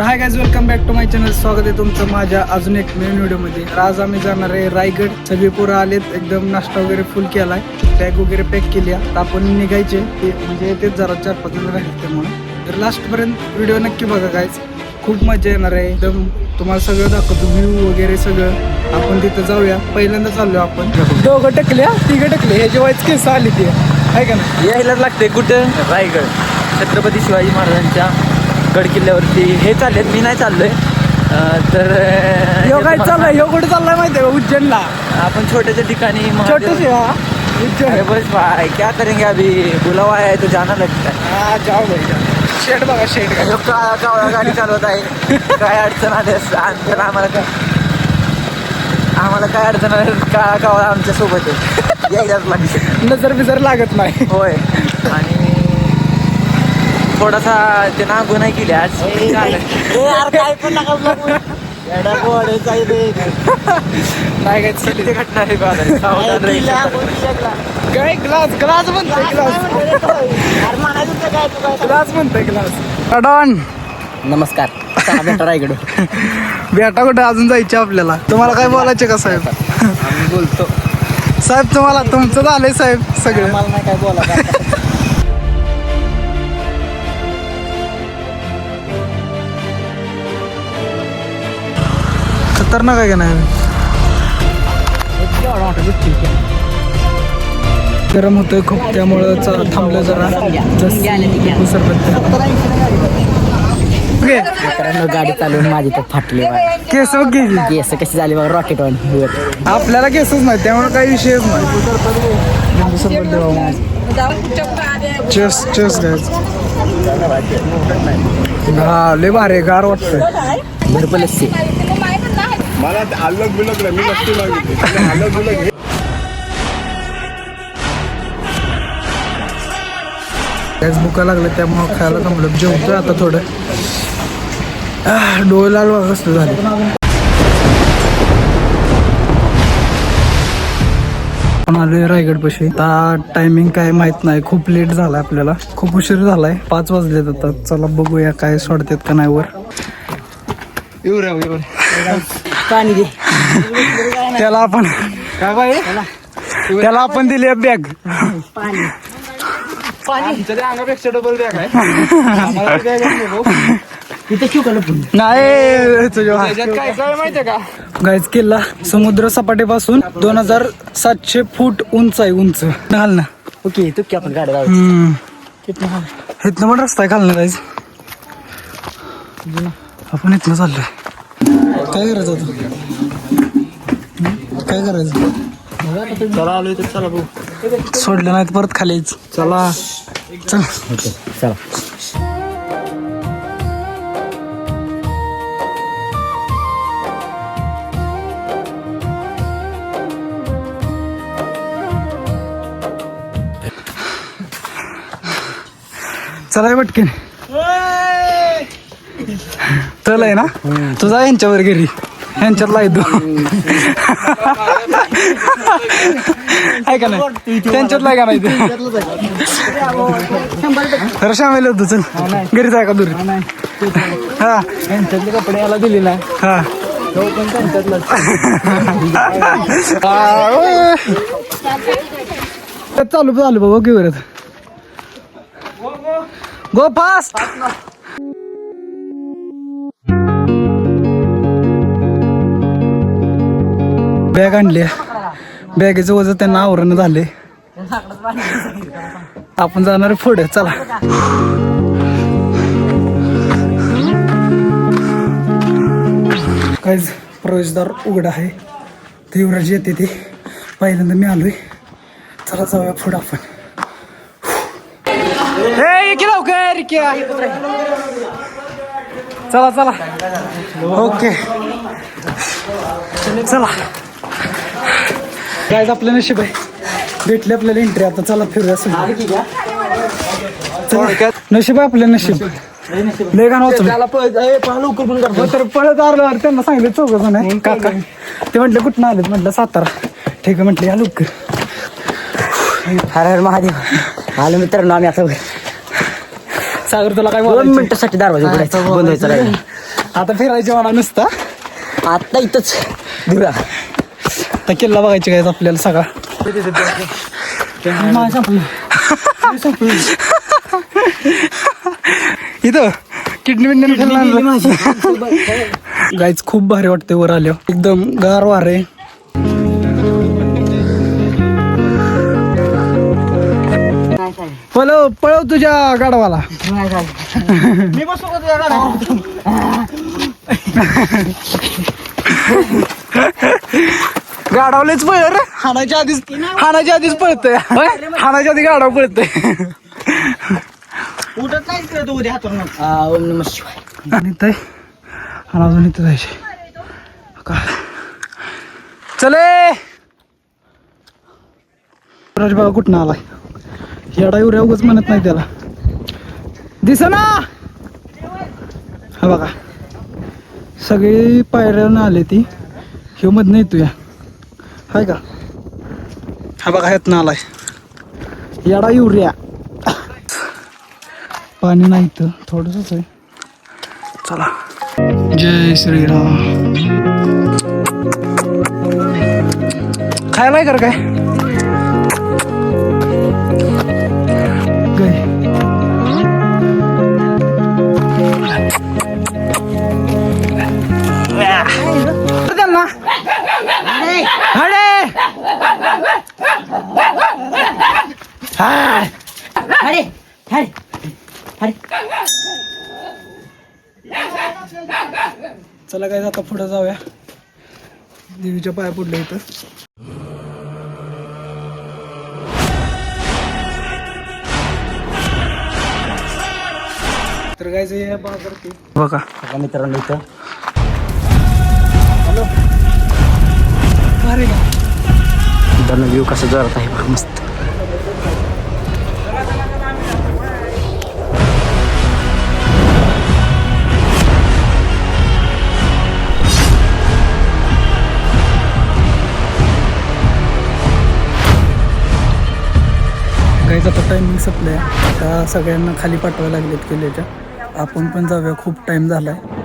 High guys, welcome back to my channel. स्वागत आहे तुमचं माझ्या अजून एक नवीन व्हिडिओमध्ये. आज आम्ही जाणार आहे रायगड. सगळे पोरं आलेत, एकदम नाश्ता वगैरे फुल केलाय, बॅग वगैरे पॅक केली. आता आपण निघायचे म्हणजे तेच जरा 4-5 जण राहिले त्यामुळे. तर लास्टपर्यंत व्हिडिओ नक्की बघा गाइज, खूप मजा येणार आहे. एकदम तुम्हाला सगळं दाखवतो, व्ह्यू वगैरे सगळं. आपण तिथं जाऊया. पहिल्यांदा चाललो आपण. दोघं टकल्या, तिघं टकले, ह्याची वाईच केस आली ती आहे का ना. यायलाच लागते कुठं? रायगड, छत्रपती शिवाजी महाराजांच्या गड किल्ल्यावरती हे चाललेत. मी नाही चाललोय. तर ह्यो काय चाललाय, ह्यो कुठे चाललाय माहितीये का? उज्जैनला. आपण छोट्याच्या ठिकाणी छोटेसे अरे बस भाई, क्या करेंगे अभी, बुलावा है तो जाना लगता है. जाऊ भाई. शेड बघा, शेड कावळा गाडी चालवत आहे. काय अडचण आली तर आम्हाला काय अडचण आली, कावळा आमच्या सोबत आहे. यायलाच लागते, नजर बिजर लागत नाही. होय. आणि थोडासा ते नागू नाही केली आज. काय पण नाही काय सत्य घटना आहे काय. ग्लास म्हणतोय, ग्लास म्हणतोय, ग्लास. डॉन नमस्कार. बेटा रायगड. बेटा कुठे अजून जायचे आपल्याला. तुम्हाला काय बोलायचे का साहेब? आम्ही बोलतो साहेब, तुम्हाला तुमचं झालंय साहेब सगळं. मला नाही काय बोला. खतरनाक आहे का नाही? गरम होतोय खूप, त्यामुळं थांबलं जरा. गाडी चालवून माझी तर फाटली. केस केस कशी झाली बघा, रॉकेट वन. आपल्याला केसच नाही त्यामुळे काही विषयच नाही. चेस चेस हा लय भारी, गार वाटतंय. भरपूर लस्सी. मला अलग बिलग मी नक्की मागितली अलग बिलग. गॅस भुका लागलं त्यामुळं खायला थांबलं. जेवतोय आता थोडं. डोळे लाल बघा कसं झालं. आलोय रायगड पाशी. आता टायमिंग काय माहित नाही, खूप लेट झालाय आपल्याला, खूप उशीर झालाय. 5 वाजलेत आता. चला बघूया काय सोडतात का नाही वर. पाणी दे. त्याला आपण काय बाई, त्याला आपण दिली बॅग. अंगापेक्षा डबल बॅग आहे. नाही काय काय माहितीये का गाईज, किल्ला समुद्र सपाटीपासून 2700 फूट उंच आहे. उंच घाल ना. ओके, तू आपण गाडी इथनं पण रस्ता आहे खाल ना गाईज. आपण इथनं चाललोय. काय करायचं आता? काय करायचं? चला आलोय तर चला भाऊ. सोडलं नाही तर परत खालीच. चला चल. चला. चला पटकन. चल आहे ना, तुझा यांच्यावर घरी, यांच्यात लाई तू आहे का नाही? त्यांच्यात लाय का नाही ते? खरं शामिल होतो. चल घरी जाय का दूर. हा, यांच्यातले कपडे याला दिले नाही. हा चालू चालू बाबा. ओके बरं, गो फास्ट. बॅग आणली. बॅगेचं वजन त्यांना आवरण झाले. आपण जाणार पुढे. चला. काहीच प्रवेशद्वार उघड आहे. ते युवराज येते ते पहिल्यांदा मी आलोय. चला जाऊया पुढे आपण. चला चला. ओके चला. काय आपलं नशीब आहे, भेटले आपल्याला एंट्री. आता चला फिरूया सगळं. नशीब आहे आपलं, नशीब. लय गाणं वाचलं तर पळत आलं. त्यांना सांगितलं 4 जण आहे काका. ते म्हटलं कुठं आलेत? म्हटलं सातारा. ठीक आहे म्हटलं, या लवकर. हर हर महादेव. आलो मित्रांनो आम्ही आता. सागर तुला काय 2 मिनिटासाठी दरवाजा उघडायचा बंद व्हायचा राहिला. आता फिरायचे मला नुसता आता इथंच दिव्या आता किल्ला बघायची काय आपल्याला सगळा इथं किडनी बिडनी गाईच खूप भारी वाटते वर आल्यावर एकदम गार वारे पळव तुझ्या गाडवाला मी बसू का तुझ्या गाडावर? गाडावलेच पळ रे हाणाच्या आधीच पळतय हाणाच्या आधी गाडाव पळतय उठत नाहीच का तू उद्या हातून ओम नमः शिवाय आणि ते आणि अजून इथं जायचे का चले राज बघा कुठं आलाय येडा एवढ्या उगाच म्हणत नाही त्याला दिसना हा बघा सगळी पायऱ्यानं आले ती ह्यो मधनं येतो या हाय का हा बघा ह्यातनं आलाय येडा युरिया पाणी नाही इथं थोडंसंच आहे चला जय श्रीराम खायला कर काय गाय. द्याल ना अरे हाय अरे अरे अरे चला काय आता पुढे जाऊया देवीच्या पाया पडल्या इथं तर काय हे बाजार की बघा मित्रांनो इथं अरे मित्रांनो व्ह्यू कसा जोरात आहे बघ मस्त गाईच आता टायमिंग संपलं आहे आता सगळ्यांना खाली पाठवायला लागलेत किल्ल्याच्या आपण पण जाऊया खूप टाईम झाला आहे